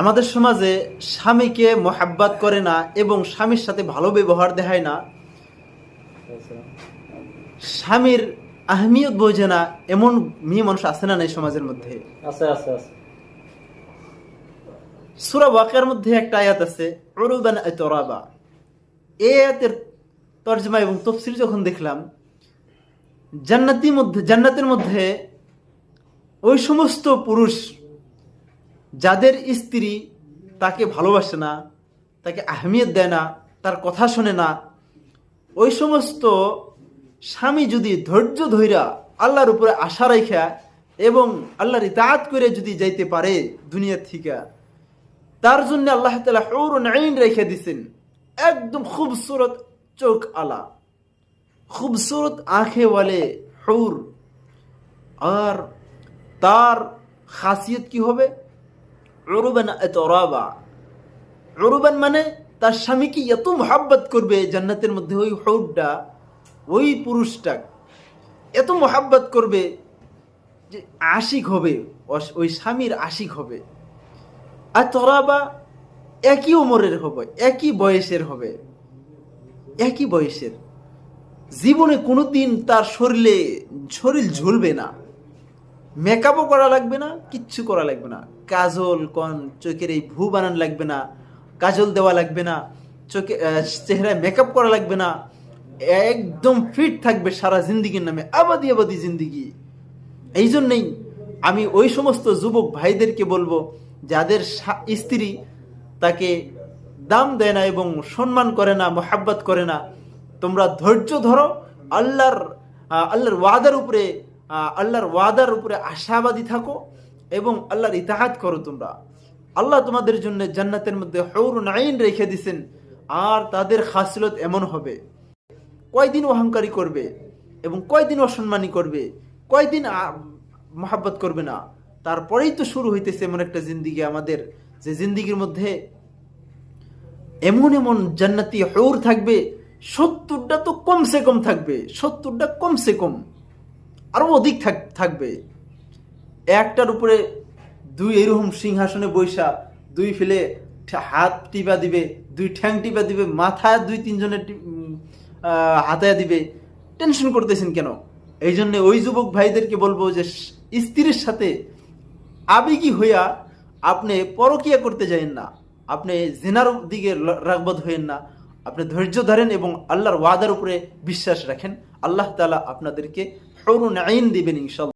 আমাদের সমাজে স্বামীকে মোহাব্বত করে না এবং স্বামীর সাথে ভালো ব্যবহার দেখায় না, স্বামীর আহমিয়ত বোঝে না, এমন মেয়ে মানুষ আছে না এই সমাজের মধ্যে? আছে আছে আছে। সূরা ওয়াকিয়ার মধ্যে একটা আয়াত আছে, উরুবান আতরাবা। এই আয়াতের তরজমা এবং তাফসীর যখন দেখলাম, জান্নাতের মধ্যে ওই সমস্ত পুরুষ যাদের স্ত্রী তাকে ভালোবাসে না, তাকে আহমিয়ত দেয় না, তার কথা শোনে না, ওই সমস্ত স্বামী যদি ধৈর্য ধৈরা আল্লাহর উপরে আশা রাখা এবং আল্লাহর ইতাআত করে যদি যাইতে পারে দুনিয়া থেকে, তার জন্য আল্লাহ তাআলা হুরুন আইন রেখে দিছেন, একদম খুবসুরত চোখ আলা, খুবসুরত আঁখে ওয়ালে হুর। আর তার খাসিয়ত কি হবে? উরুবান আতরাবা। উরুবান মানে তার স্বামীকে এত মোহাব্বত করবে জান্নাতের মধ্যে ওই হুরটা, ওই পুরুষটা এত মোহাব্বত করবে যে আশিক হবে, ওই স্বামীর আশিক হবে। আর তরাবা একই উমরের হবে, একই বয়সের হবে, একই বয়সের। জীবনে কোনোদিন তার শরীর ঝুলবে না, মেকআপও করা লাগবে না, কিচ্ছু করা লাগবে না, কাজল কন চোখের এই ভু বানান লাগবে না, কাজল দেওয়া লাগবে না, চোখে চেহারায় মেকআপ করা লাগবে না, একদম ফিট থাকবে সারা জিন্দিগির নামে, আবাদি আবাদি জিন্দিগি। এই জন্যেই আমি ওই সমস্ত যুবক ভাইদেরকে বলবো, যাদের স্ত্রী তাকে দাম দেয় না এবং সম্মান করে না, মোহাব্বত করে না, তোমরা ধৈর্য ধরো, আল্লাহর ওয়াদার উপরে আশাবাদী থাকো এবং আল্লাহর ইতাআত করো। তোমরা, আল্লাহ তোমাদের জন্য জান্নাতের মধ্যে হুরুন আইন রেখে দিছেন। আর তাদের খাসিলত এমন হবে, কয়দিন অহংকারী করবে এবং কয়দিন অসম্মানী করবে, কয়দিন মোহাব্বত করবে না, তারপরেই তো শুরু হইতেছে এমন একটা জিন্দিগি আমাদের, যে জিন্দিগির মধ্যে এমন এমন জান্নাতি হুর থাকবে, 70টা তো কমসে কম থাকবে, 70টা কমসে কম, আরো অধিক থাকবে। একটার উপরে দুই এরকম সিংহাসনে বৈশা, দুই ফেলে হাত টিপা দিবে, দুই ঠ্যাং টিপা দিবে, মাথায় দুই তিনজনের হাতায়া দিবে। টেনশন করতেছেন কেন? এই জন্য ওই যুবক ভাইদেরকে বলবো যে স্ত্রীর সাথে আবেগী হইয়া আপনি পরকিয়া করতে যাবেন না, আপনি জিনার দিকে রাগবত হইেন না, আপনি ধৈর্য ধরেন এবং আল্লাহর ওয়াদার উপরে বিশ্বাস রাখেন। আল্লাহ তাআলা আপনাদেরকে হুরুন আইন দিবেন ইনশাআল্লাহ।